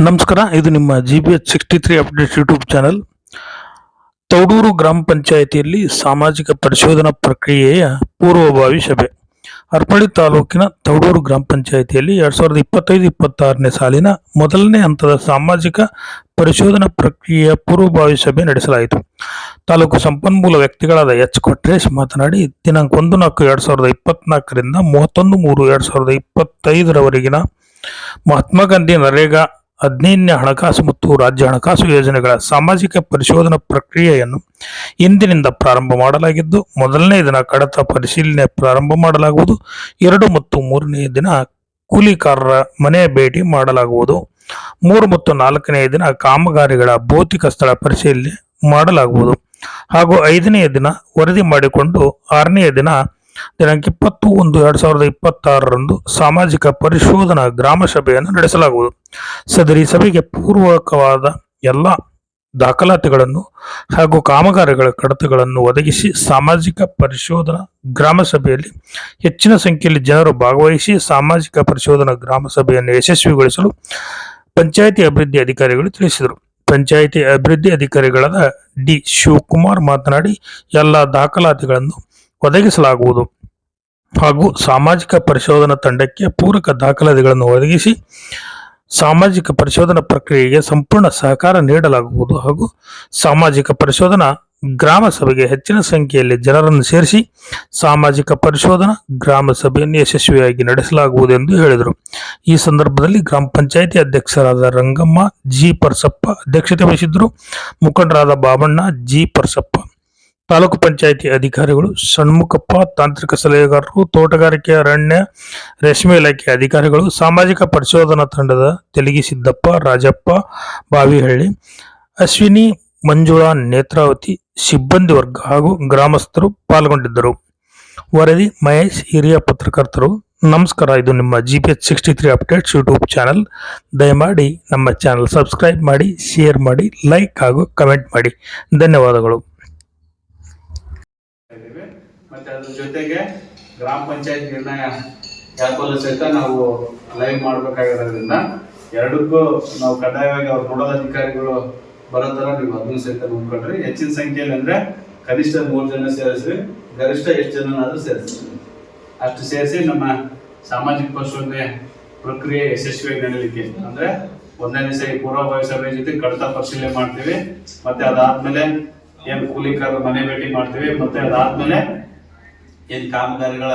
ನಮಸ್ಕಾರ. ಇದು ನಿಮ್ಮ GBH63 update YouTube channel. Taudur ಗ್ರಾಮ ಪಂಚಾಯಿತಿಯಲ್ಲಿ ಸಾಮಾಜಿಕ ಪರಿಶೋಧನಾ ಪ್ರಕ್ರಿಯೆಯ ಪೂರ್ವಭಾವಿ ಸಭೆ. ಹರಪಳ್ಳಿ ತಾಲೂಕಿನ ತೌಡೂರು ಗ್ರಾಮ ಪಂಚಾಯಿತಿಯಲ್ಲಿ 2025-26ನೇ ಸಾಲಿನ ಮೊದಲನೇ ಹಂತದ ಸಾಮಾಜಿಕ ಪರಿಶೋಧನಾ ಪ್ರಕ್ರಿಯೆಯ ಪೂರ್ವಭಾವಿ ಸಭೆ ನಡೆಸಲಾಯಿತು. ತಾಲೂಕು ಸಂಪನ್ಮೂಲ ವ್ಯಕ್ತಿಗಳಾದ ಎಚ್ ಕೊಟ್ರೇಶ್ ಮಾತನಾಡಿ, ದಿನಾಂಕ 1-4-2024ರಿಂದ 31-3-2025ರವರೆಗಿನ ಮಹಾತ್ಮ ಗಾಂಧಿ ನರೇಗಾ 15ನೇ ಹಣಕಾಸು ಮತ್ತು ರಾಜ್ಯ ಹಣಕಾಸು ಯೋಜನೆಗಳ ಸಾಮಾಜಿಕ ಪರಿಶೋಧನಾ ಪ್ರಕ್ರಿಯೆಯನ್ನು ಇಂದಿನಿಂದ ಪ್ರಾರಂಭ ಮಾಡಲಾಗಿದ್ದು, ಮೊದಲನೇ ದಿನ ಕಡತ ಪರಿಶೀಲನೆ ಪ್ರಾರಂಭ ಮಾಡಲಾಗುವುದು. 2 ಮತ್ತು 3ನೇ ದಿನ ಕೂಲಿಕಾರರ ಮನೆ ಭೇಟಿ ಮಾಡಲಾಗುವುದು. 3 ಮತ್ತು 4ನೇ ದಿನ ಕಾಮಗಾರಿಗಳ ಭೌತಿಕ ಸ್ಥಳ ಪರಿಶೀಲನೆ ಮಾಡಲಾಗುವುದು ಹಾಗೂ 5ನೇ ದಿನ ವರದಿ ಮಾಡಿಕೊಂಡು 6ನೇ ದಿನ ದಿನಾಂಕ 20-1-2026ರಂದು ಸಾಮಾಜಿಕ ಪರಿಶೋಧನಾ ಗ್ರಾಮ ಸಭೆಯನ್ನು ನಡೆಸಲಾಗುವುದು. ಸದರಿ ಸಭೆಗೆ ಪೂರ್ವಕವಾದ ಎಲ್ಲ ದಾಖಲಾತಿಗಳನ್ನು ಹಾಗೂ ಕಾಮಗಾರಿಗಳ ಕಡತಗಳನ್ನು ಒದಗಿಸಿ ಸಾಮಾಜಿಕ ಪರಿಶೋಧನಾ ಗ್ರಾಮ ಸಭೆಯಲ್ಲಿ ಹೆಚ್ಚಿನ ಸಂಖ್ಯೆಯಲ್ಲಿ ಜನರು ಭಾಗವಹಿಸಿ ಸಾಮಾಜಿಕ ಪರಿಶೋಧನಾ ಗ್ರಾಮ ಸಭೆಯನ್ನು ಯಶಸ್ವಿಗೊಳಿಸಲು ಪಂಚಾಯಿತಿ ಅಭಿವೃದ್ಧಿ ಅಧಿಕಾರಿಗಳು ತಿಳಿಸಿದರು. ಪಂಚಾಯಿತಿ ಅಭಿವೃದ್ಧಿ ಅಧಿಕಾರಿಗಳಾದ ಡಿ ಶಿವಕುಮಾರ್ ಮಾತನಾಡಿ, ಎಲ್ಲ ದಾಖಲಾತಿಗಳನ್ನು ಒದಗಿಸಲಾಗುವುದು ಹಾಗೂ ಸಾಮಾಜಿಕ ಪರಿಶೋಧನಾ ತಂಡಕ್ಕೆ ಪೂರಕ ದಾಖಲಾತಿಗಳನ್ನು ಒದಗಿಸಿ ಸಾಮಾಜಿಕ ಪರಿಶೋಧನಾ ಪ್ರಕ್ರಿಯೆಗೆ ಸಂಪೂರ್ಣ ಸಹಕಾರ ನೀಡಲಾಗುವುದು ಹಾಗೂ ಸಾಮಾಜಿಕ ಪರಿಶೋಧನಾ ಗ್ರಾಮ ಸಭೆಗೆ ಹೆಚ್ಚಿನ ಸಂಖ್ಯೆಯಲ್ಲಿ ಜನರನ್ನು ಸೇರಿಸಿ ಸಾಮಾಜಿಕ ಪರಿಶೋಧನಾ ಗ್ರಾಮ ಸಭೆಯನ್ನು ಯಶಸ್ವಿಯಾಗಿ ನಡೆಸಲಾಗುವುದು ಎಂದು ಹೇಳಿದರು. ಈ ಸಂದರ್ಭದಲ್ಲಿ ಗ್ರಾಮ ಪಂಚಾಯಿತಿ ಅಧ್ಯಕ್ಷರಾದ ರಂಗಮ್ಮ ಜಿ ಪರಸಪ್ಪ ಅಧ್ಯಕ್ಷತೆ ವಹಿಸಿದ್ದರು. ಮುಖಂಡರಾದ ಬಾಬಣ್ಣ ಜಿ ಪರಸಪ್ಪ, ತಾಲೂಕು ಪಂಚಾಯಿತಿ ಅಧಿಕಾರಿಗಳು ಷಣ್ಮುಖಪ್ಪ, ತಾಂತ್ರಿಕ ಸಲಹೆಗಾರರು, ತೋಟಗಾರಿಕೆ, ಅರಣ್ಯ, ರೇಷ್ಮೆ ಇಲಾಖೆ ಅಧಿಕಾರಿಗಳು, ಸಾಮಾಜಿಕ ಪರಿಶೋಧನಾ ತಂಡದ ತೆಲಗಿ ಸಿದ್ದಪ್ಪ, ರಾಜಪ್ಪ ಬಾವಿಹಳ್ಳಿ, ಅಶ್ವಿನಿ, ಮಂಜುಳಾ, ನೇತ್ರಾವತಿ, ಸಿಬ್ಬಂದಿ ವರ್ಗ ಹಾಗೂ ಗ್ರಾಮಸ್ಥರು ಪಾಲ್ಗೊಂಡಿದ್ದರು. ವರದಿ ಮಹೇಶ್, ಹಿರಿಯ ಪತ್ರಕರ್ತರು. ನಮಸ್ಕಾರ. ಇದು ನಿಮ್ಮ GBH63 ಅಪ್ಡೇಟ್ಸ್ ಯೂಟ್ಯೂಬ್ ಚಾನಲ್. ದಯಮಾಡಿ ನಮ್ಮ ಚಾನಲ್ ಸಬ್ಸ್ಕ್ರೈಬ್ ಮಾಡಿ, ಶೇರ್ ಮಾಡಿ, ಲೈಕ್ ಹಾಗೂ ಕಮೆಂಟ್ ಮಾಡಿ. ಧನ್ಯವಾದಗಳು. ಮತ್ತೆ ಅದ್ರ ಜೊತೆಗೆ ಗ್ರಾಮ ಪಂಚಾಯತ್ ನಿರ್ಣಯ ಆ್ಯಪಲ್ಲೂ ಸಹಿತ ನಾವು ಲೈವ್ ಮಾಡಬೇಕಾಗಿರೋದ್ರಿಂದ ಎರಡಕ್ಕೂ ನಾವು ಕಡ್ಡಾಯವಾಗಿ ಅವ್ರು ನೋಡೋದ ಅಧಿಕಾರಿಗಳು ಬರೋ ಥರ ನೀವು ಅದನ್ನು ಸಹಿತ ನೋಡ್ಕೊಳ್ರಿ. ಹೆಚ್ಚಿನ ಸಂಖ್ಯೆಯಲ್ಲಿ ಅಂದರೆ ಕನಿಷ್ಠ 3 ಜನ ಸೇರಿಸ್ರಿ, ಗರಿಷ್ಠ ಎಷ್ಟು ಜನನಾದರೂ ಸೇರಿಸ್ರಿ. ಅಷ್ಟು ಸೇರಿಸಿ ನಮ್ಮ ಸಾಮಾಜಿಕ ಪರಿಶೋಧನೆ ಪ್ರಕ್ರಿಯೆ ಯಶಸ್ವಿಯಾಗಿ ನಡೆಯಲಿಕ್ಕೆ ಅಂದರೆ 1ನೇ ದಿವಸ ಈ ಪೂರ್ವಭಾವಿ ಸಭೆ ಜೊತೆ ಕಡತ ಪರಿಶೀಲನೆ ಮಾಡ್ತೀವಿ. ಮತ್ತೆ ಅದಾದ್ಮೇಲೆ ಏನು ಕೂಲಿಕಾರರ ಮನೆ ಭೇಟಿ ಮಾಡ್ತೀವಿ. ಮತ್ತೆ ಅದಾದ್ಮೇಲೆ ಏನು ಕಾಮಗಾರಿಗಳ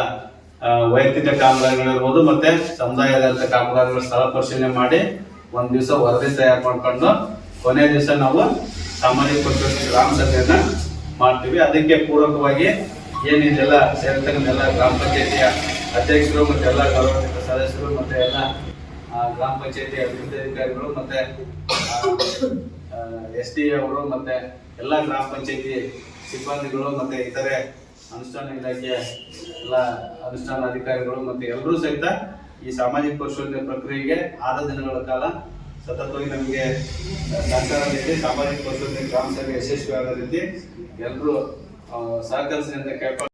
ವೈಯಕ್ತಿಕ ಕಾಮಗಾರಿಗಳಿರ್ಬೋದು ಮತ್ತೆ ಸಮುದಾಯದ ಕಾಮಗಾರಿಗಳ ಸ್ಥಳ ಪರಿಶೀಲನೆ ಮಾಡಿ 1 ದಿವಸ ವರದಿ ತಯಾರು ಮಾಡ್ಕೊಂಡು ಕೊನೆ ದಿವಸ ನಾವು ಸಾಮಾಜಿಕ ಪರಿಶೋಧನೆ ಗ್ರಾಮ ಸಭೆಯನ್ನ ಮಾಡ್ತೀವಿ. ಅದಕ್ಕೆ ಪೂರಕವಾಗಿ ಏನಿದೆಲ್ಲ ಸೇರ್ತಕ್ಕಂಥ ಎಲ್ಲ ಗ್ರಾಮ ಪಂಚಾಯತಿಯ ಅಧ್ಯಕ್ಷರು ಮತ್ತೆ ಎಲ್ಲ ಗೌರವಾನ್ವಿತ ಸದಸ್ಯರು ಮತ್ತೆ ಎಲ್ಲ ಗ್ರಾಮ ಪಂಚಾಯತಿ ಅಭಿವೃದ್ಧಿ ಅಧಿಕಾರಿಗಳು ಮತ್ತೆ SD ಅವರು ಮತ್ತೆ ಎಲ್ಲ ಗ್ರಾಮ ಪಂಚಾಯತಿ ಸಿಬ್ಬಂದಿಗಳು ಮತ್ತೆ ಇತರೆ ಅನುಷ್ಠಾನ ಇಲಾಖೆಯ ಎಲ್ಲ ಅನುಷ್ಠಾನ ಅಧಿಕಾರಿಗಳು ಮತ್ತೆ ಎಲ್ಲರೂ ಸಹಿತ ಈ ಸಾಮಾಜಿಕ ಪರಿಶೋಧನೆ ಪ್ರಕ್ರಿಯೆಗೆ ಆದ ದಿನಗಳ ಕಾಲ ಸತತವಾಗಿ ನಮಗೆ ಸಹಕಾರ ನೀಡಿ ಸಾಮಾಜಿಕ ಪರಿಶೋಧನೆ ಗ್ರಾಮ ಸಭೆ ಯಶಸ್ವಿ ಆಗೋ ರೀತಿ ಎಲ್ಲರೂ ಸಹಕರಿಸಿ ಅಂತ ಕೇಳ್ಕೊಂಡು